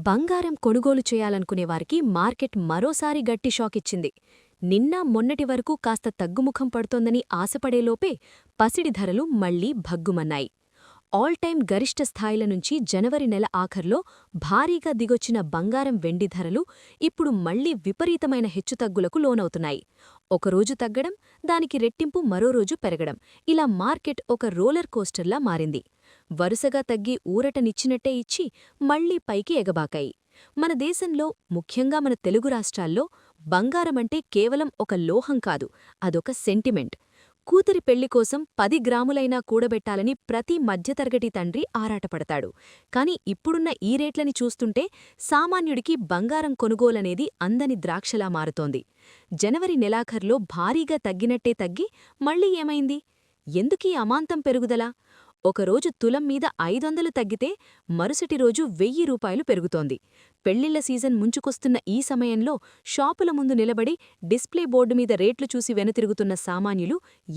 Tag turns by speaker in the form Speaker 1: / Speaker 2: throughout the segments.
Speaker 1: బంగారం కొనుగోలు చేయాలనుకునేవారికి మార్కెట్ మరోసారి గట్టి షాకిచ్చింది. నిన్న మొన్నటి వరకు కాస్త తగ్గుముఖం పడుతోందని ఆశపడేలోపే పసిడి ధరలు మళ్లీ భగ్గుమన్నాయి. ఆల్ టైమ్ గరిష్ట స్థాయిల నుంచి జనవరి నెల ఆఖర్లో భారీగా దిగొచ్చిన బంగారం వెండి ధరలు ఇప్పుడు మళ్లీ విపరీతమైన హెచ్చుతగ్గులకు లోనవుతున్నాయి. ఒకరోజు తగ్గడం, దానికి రెట్టింపు మరో రోజు పెరగడం, ఇలా మార్కెట్ ఒక రోలర్ కోస్టర్లా మారింది. వరుసగా తగ్గి ఊరటనిచ్చినట్టే ఇచ్చి మళ్లీ పైకి ఎగబాకాయి. మన దేశంలో, ముఖ్యంగా మన తెలుగు రాష్ట్రాల్లో బంగారమంటే కేవలం ఒక లోహం కాదు, అదొక సెంటిమెంట్. కూతురి పెళ్లికోసం 10 గ్రాములైనా కూడబెట్టాలని ప్రతి మధ్యతరగతి తండ్రి ఆరాటపడతాడు. కాని ఇప్పుడున్న ఈ రేట్లని చూస్తుంటే సామాన్యుడికి బంగారం కొనుగోలనేది అందని ద్రాక్షలా మారుతోంది. జనవరి నెలాఖర్లో భారీగా తగ్గినట్టే తగ్గి మళ్లీ ఏమైంది? ఎందుకీ అమాంతం పెరుగుదల? ఒకరోజు తులం మీద 500 తగ్గితే మరుసటి రోజు 1000 రూపాయలు పెరుగుతోంది. పెళ్లిళ్ల సీజన్ ముంచుకొస్తున్న ఈ సమయంలో షాపుల ముందు నిలబడి డిస్ప్లే బోర్డు మీద రేట్లు చూసి వెనుతిరుగుతున్న సామాన్యులు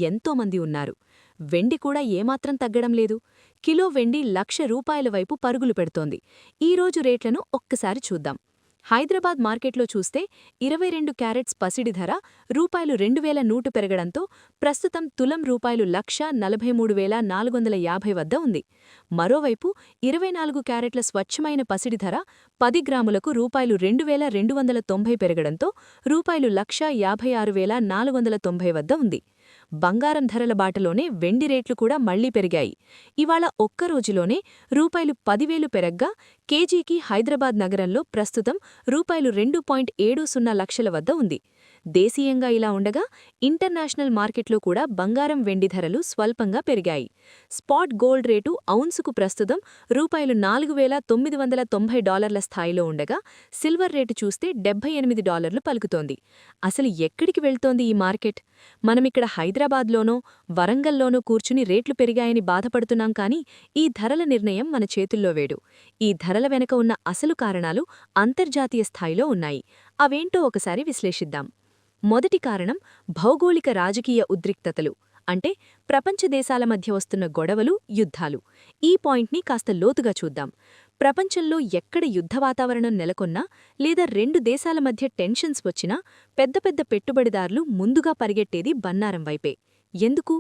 Speaker 1: ఎంతోమంది ఉన్నారు. వెండి కూడా ఏమాత్రం తగ్గడం లేదు. కిలో వెండి 1,00,000 రూపాయల వైపు పరుగులు పెడుతోంది. ఈరోజు రేట్లను ఒక్కసారి చూద్దాం. హైదరాబాద్ మార్కెట్లో చూస్తే 22 క్యారెట్స్ పసిడి ధర రూపాయలు 2,100 పెరగడంతో ప్రస్తుతం తులం రూపాయలు 1,43,450 వద్ద ఉంది. మరోవైపు 24 క్యారెట్ల స్వచ్ఛమైన పసిడి ధర 10 గ్రాములకు రూపాయలు 2,290 పెరగడంతో రూపాయలు 1,56,490 వద్ద ఉంది. బంగారం ధరల బాటలోనే వెండి రేట్లు కూడా మళ్లీ పెరిగాయి. ఇవాళ ఒక్కరోజులోనే రూపాయలు 10,000 పెరగ్గా కేజీకి హైదరాబాద్ నగరంలో ప్రస్తుతం రూపాయలు 2.70 లక్షల వద్ద ఉంది. దేశీయంగా ఇలా ఉండగా ఇంటర్నేషనల్ మార్కెట్లో కూడా బంగారం వెండి ధరలు స్వల్పంగా పెరిగాయి. స్పాట్ గోల్డ్ రేటు ఔన్సుకు ప్రస్తుతం రూపాయలు 4,990 స్థాయిలో ఉండగా సిల్వర్ రేటు చూస్తే $78 పలుకుతోంది. అసలు ఎక్కడికి వెళ్తోంది ఈ మార్కెట్? మనమిక్కడ హైదరాబాద్లోనో వరంగల్లోనో కూర్చుని రేట్లు పెరిగాయని బాధపడుతున్నాం కానీ ఈ ధరల నిర్ణయం మన చేతుల్లో వేడు. ఈ ధరల వెనక ఉన్న అసలు కారణాలు అంతర్జాతీయ స్థాయిలో ఉన్నాయి. అవేంటో ఒకసారి విశ్లేషిద్దాం. మొదటి కారణం భౌగోళిక రాజకీయ ఉద్రిక్తతలు, అంటే ప్రపంచ దేశాల మధ్య వస్తున్న గొడవలు, యుద్ధాలు. ఈ పాయింట్ని కాస్త లోతుగా చూద్దాం. ప్రపంచంలో ఎక్కడ యుద్ధ వాతావరణం నెలకొన్నా లేదా 2 దేశాల మధ్య టెన్షన్స్ వచ్చినా పెద్ద పెద్ద పెట్టుబడిదారులు ముందుగా పరిగెట్టేది బంగారం వైపే. ఎందుకు?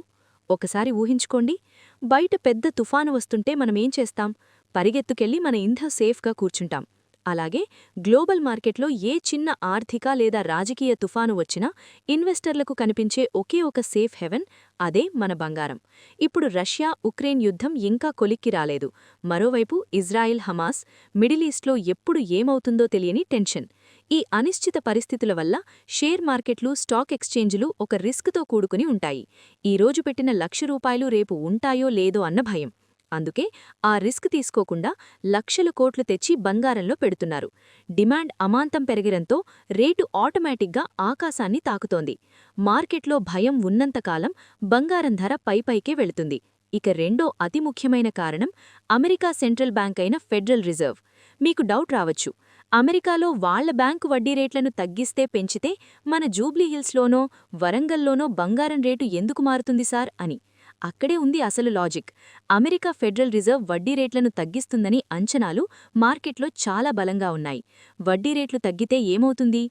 Speaker 1: ఒకసారి ఊహించుకోండి. బయట పెద్ద తుఫాను వస్తుంటే మనమేం చేస్తాం? పరిగెత్తుకెళ్లి మన ఇంధ సేఫ్గా కూర్చుంటాం. అలాగే గ్లోబల్ మార్కెట్లో ఏ చిన్న ఆర్థిక లేదా రాజకీయ తుఫాను వచ్చినా ఇన్వెస్టర్లకు కనిపించే ఒకే ఒక సేఫ్ హెవెన్, అదే మన బంగారం. ఇప్పుడు రష్యా ఉక్రెయిన్ యుద్ధం ఇంకా కొలిక్కి రాలేదు. మరోవైపు ఇజ్రాయిల్ హమాస్, మిడిల్ ఈస్ట్లో ఎప్పుడు ఏమవుతుందో తెలియని టెన్షన్. ఈ అనిశ్చిత పరిస్థితుల వల్ల షేర్ మార్కెట్లు, స్టాక్ ఎక్స్చేంజులు ఒక రిస్క్తో కూడుకుని ఉంటాయి. ఈరోజు పెట్టిన ₹1,00,000 రేపు ఉంటాయో లేదో అన్న భయం. అందుకే ఆ రిస్క్ తీసుకోకుండా లక్షల కోట్లు తెచ్చి బంగారంలో పెడుతున్నారు. డిమాండ్ అమాంతం పెరిగినంతో రేటు ఆటోమేటిక్గా ఆకాశాన్ని తాకుతోంది. మార్కెట్లో భయం ఉన్నంతకాలం బంగారం ధర పైపైకే వెళుతుంది. ఇక రెండో అతి ముఖ్యమైన కారణం అమెరికా సెంట్రల్ బ్యాంక్ అయిన ఫెడరల్ రిజర్వ్. మీకు డౌట్ రావచ్చు, అమెరికాలో వాళ్ల బ్యాంకు వడ్డీ రేట్లను తగ్గిస్తే పెంచితే మన జూబ్లీహిల్స్లోనో వరంగల్లోనో బంగారం రేటు ఎందుకు మారుతుంది సార్ అని. అక్కడే ఉంది అసలు లాజిక్. అమెరికా ఫెడరల్ రిజర్వ్ వడ్డీ రేట్లను తగ్గిస్తుందని అంచనాలు మార్కెట్లో చాలా బలంగా ఉన్నాయి. వడ్డీ రేట్లు తగ్గితే ఏమవుతుంది?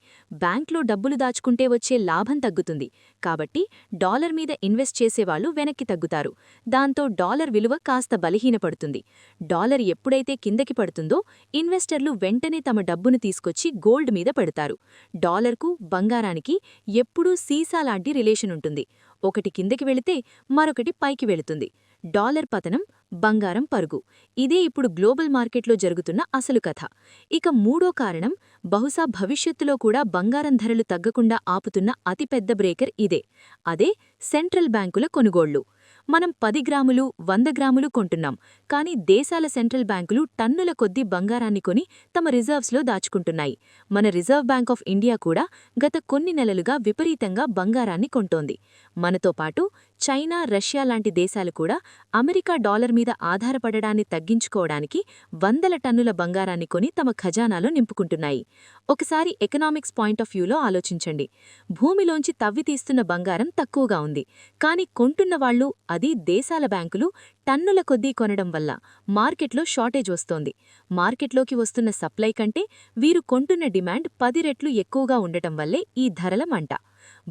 Speaker 1: బ్యాంక్లో డబ్బులు దాచుకుంటే వచ్చే లాభం తగ్గుతుంది. కాబట్టి డాలర్ మీద ఇన్వెస్ట్ చేసేవాళ్లు వెనక్కి తగ్గుతారు. దాంతో డాలర్ విలువ కాస్త బలహీనపడుతుంది. డాలర్ ఎప్పుడైతే కిందకి పడుతుందో ఇన్వెస్టర్లు వెంటనే తమ డబ్బును తీసుకొచ్చి గోల్డ్ మీద పెడతారు. డాలర్కు, బంగారానికి ఎప్పుడూ సీసాలాంటి రిలేషన్ ఉంటుంది. ఒకటి కిందకి వెళితే మరొకటి పైకి వెళుతుంది. డాలర్ పతనం, బంగారం పరుగు. ఇదే ఇప్పుడు గ్లోబల్ మార్కెట్లో జరుగుతున్న అసలు కథ. ఇక మూడో కారణం, బహుశా భవిష్యత్తులో కూడా బంగారం ధరలు తగ్గకుండా ఆపుతున్న అతిపెద్ద బ్రేకర్ ఇదే. అదే సెంట్రల్ బ్యాంకుల కొనుగోళ్లు. మనం 10 గ్రాములు, 100 గ్రాములు కొంటున్నాం. కానీ దేశాల సెంట్రల్ బ్యాంకులు టన్నుల కొద్దీ బంగారాన్ని కొని తమ రిజర్వ్స్లో దాచుకుంటున్నాయి. మన రిజర్వ్ బ్యాంక్ ఆఫ్ ఇండియా కూడా గత కొన్ని నెలలుగా విపరీతంగా బంగారాన్ని కొంటోంది. మనతో పాటు చైనా, రష్యా లాంటి దేశాలు కూడా అమెరికా డాలర్ మీద ఆధారపడడాన్ని తగ్గించుకోవడానికి వందల టన్నుల బంగారాన్ని కొని తమ ఖజానాలో నింపుకుంటున్నాయి. ఒకసారి ఎకనామిక్స్ పాయింట్ ఆఫ్ వ్యూలో ఆలోచించండి. భూమిలోంచి తవ్వితీస్తున్న బంగారం తక్కువగా ఉంది, కానీ కొంటున్నవాళ్లు, అది దేశాల బ్యాంకులు టన్నుల కొద్దీ కొనడం వల్ల మార్కెట్లో షార్టేజ్ వస్తోంది. మార్కెట్లోకి వస్తున్న సప్లై కంటే వీరు కొంటున్న డిమాండ్ 10 రెట్లు ఎక్కువగా ఉండటం వల్లే ఈ ధరల మంట.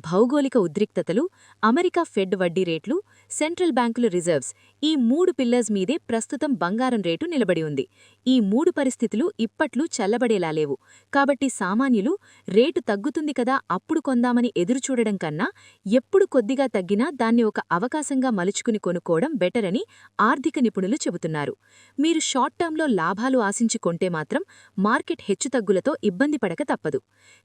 Speaker 1: భౌగోళిక ఉద్రిక్తతలు, అమెరికా ఫెడ్ వడ్డీ రేట్లు, సెంట్రల్ బ్యాంకుల రిజర్వ్స్, ఈ 3 పిల్లర్స్ మీదే ప్రస్తుతం బంగారం రేటు నిలబడి ఉంది. ఈ 3 పరిస్థితులు ఇప్పట్లు చల్లబడేలా లేవు. కాబట్టి సామాన్యులు రేటు తగ్గుతుంది కదా అప్పుడు కొందామని ఎదురుచూడడం కన్నా ఎప్పుడు కొద్దిగా తగ్గినా దాన్ని ఒక అవకాశంగా మలుచుకుని కొనుక్కోవడం బెటర్ అని ఆర్థిక నిపుణులు చెబుతున్నారు. మీరు షార్ట్ టర్మ్లో లాభాలు ఆశించి కొంటే మాత్రం మార్కెట్ హెచ్చుతగ్గులతో ఇబ్బంది పడక తప్పదు.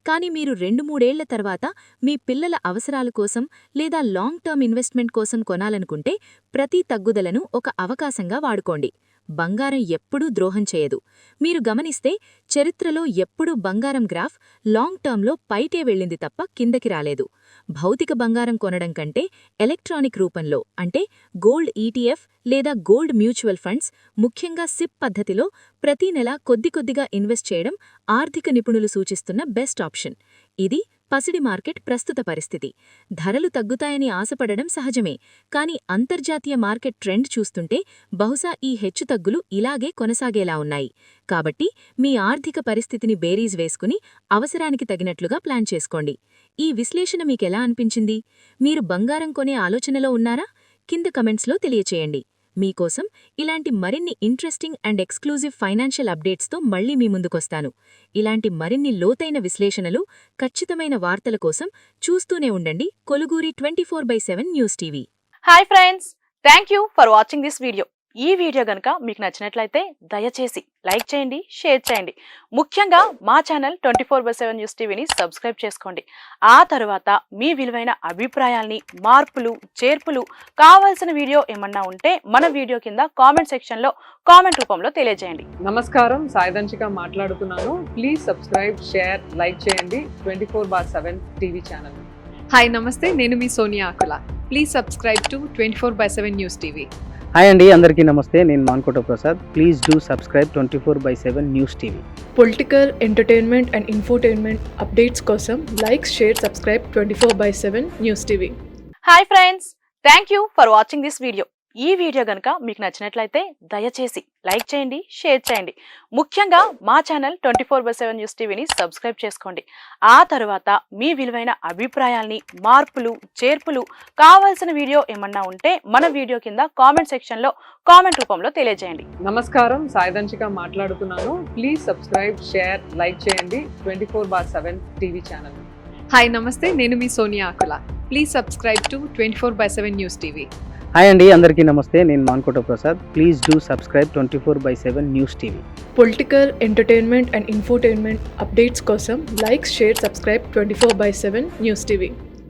Speaker 1: కానీ మీరు 2-3 ఏళ్ల తర్వాత మీ పిల్లల అవసరాల కోసం లేదా లాంగ్ టర్మ్ ఇన్వెస్ట్మెంట్ కోసం కొనాలనుకుంటే ప్రతి తగ్గుదలను ఒక అవకాశంగా వాడుకోండి. బంగారం ఎప్పుడూ ద్రోహం చేయదు. మీరు గమనిస్తే చరిత్రలో ఎప్పుడూ బంగారం గ్రాఫ్ లాంగ్ టర్మ్లో పైటే వెళ్ళింది తప్ప కిందకి రాలేదు. భౌతిక బంగారం కొనడం కంటే ఎలక్ట్రానిక్ రూపంలో, అంటే గోల్డ్ ఈటీఎఫ్ లేదా గోల్డ్ మ్యూచువల్ ఫండ్స్, ముఖ్యంగా సిప్ పద్ధతిలో ప్రతి నెల కొద్దిగా ఇన్వెస్ట్ చేయడం ఆర్థిక నిపుణులు సూచిస్తున్న బెస్ట్ ఆప్షన్. ఇది పసిడి మార్కెట్ ప్రస్తుత పరిస్థితి. ధరలు తగ్గుతాయని ఆశపడడం సహజమే, కానీ అంతర్జాతీయ మార్కెట్ ట్రెండ్ చూస్తుంటే బహుశా ఈ హెచ్చుతగ్గులు ఇలాగే కొనసాగేలా ఉన్నాయి. కాబట్టి మీ ఆర్థిక పరిస్థితిని బేరీజ్ వేసుకుని అవసరానికి తగినట్లుగా ప్లాన్ చేసుకోండి. ఈ విశ్లేషణ మీకెలా అనిపించింది? మీరు బంగారం కొనే ఆలోచనలో ఉన్నారా? కింద కమెంట్స్లో తెలియచేయండి. మీకోసం ఇలాంటి మరిన్ని ఇంట్రెస్టింగ్ అండ్ ఎక్స్క్లూజివ్ ఫైనాన్షియల్ అప్డేట్స్తో మళ్లీ మీ ముందుకొస్తాను. ఇలాంటి మరిన్ని లోతైన విశ్లేషణలు, ఖచ్చితమైన వార్తల కోసం చూస్తూనే ఉండండి Koluguri 24/7 news TV.
Speaker 2: Hi friends, thank you for watching this video. ఈ వీడియో గనుక మీకు నచ్చినట్లయితే దయచేసి లైక్ చేయండి, షేర్ చేయండి. ముఖ్యంగా మా ఛానల్ 24/7 న్యూస్ టీవీని సబ్స్క్రైబ్ చేసుకోండి. ఆ తర్వాత మీ విలువైన అభిప్రాయాల్ని, మార్పులు, చేర్పులు, కావాల్సిన వీడియో ఏమన్నా ఉంటే మన వీడియో కింద కామెంట్ సెక్షన్లో కామెంట్ రూపంలో తెలియజేయండి.
Speaker 3: నమస్కారం, సాయిదంచిక మాట్లాడుతున్నాను. ప్లీజ్ సబ్స్క్రైబ్, షేర్, లైక్ చేయండి 24/7 టీవీ ఛానల్.
Speaker 4: హాయ్ నమస్తే, నేను మీ Sonia Akula. Please subscribe to 24/7 news TV.
Speaker 5: Hi అండి, అందరికీ నమస్తే. నేను Mankota Prasad. Please do subscribe 24/7 news TV.
Speaker 6: Political, entertainment and infotainment updates కోసం like, share, subscribe 24/7 news TV.
Speaker 2: Hi friends, thank you for watching this video. ఈ video గనుక మీకు నచ్చినట్లయితే దయచేసి లైక్ చేయండి, షేర్ చేయండి. ముఖ్యంగా మా ఛానల్ 24/7 న్యూస్ టీవీని సబ్స్క్రైబ్ చేసుకోండి. ఆ తర్వాత మీ విలువైన అభిప్రాయాల్ని, మార్పులు, చేర్పులు, కావాల్సిన వీడియో ఏమన్నా ఉంటే మన వీడియో కింద కామెంట్ సెక్షన్లో కామెంట్ రూపంలో తెలియజేయండి.
Speaker 3: నమస్కారం, సాయిదంచిక మాట్లాడుతున్నాను. ప్లీజ్ సబ్స్క్రైబ్, షేర్, లైక్ చేయండి 24/7 టీవీ ఛానల్.
Speaker 4: హాయ్ నమస్తే, నేను మీ Sonia Akula. Please subscribe to 24/7 news TV.
Speaker 5: Hi అండి, అందరికీ నమస్తే. నేను Mankota Prasad. Please do subscribe 24/7 news TV.
Speaker 6: Political, entertainment and infotainment updates కోసం like, share, subscribe 24/7 news TV.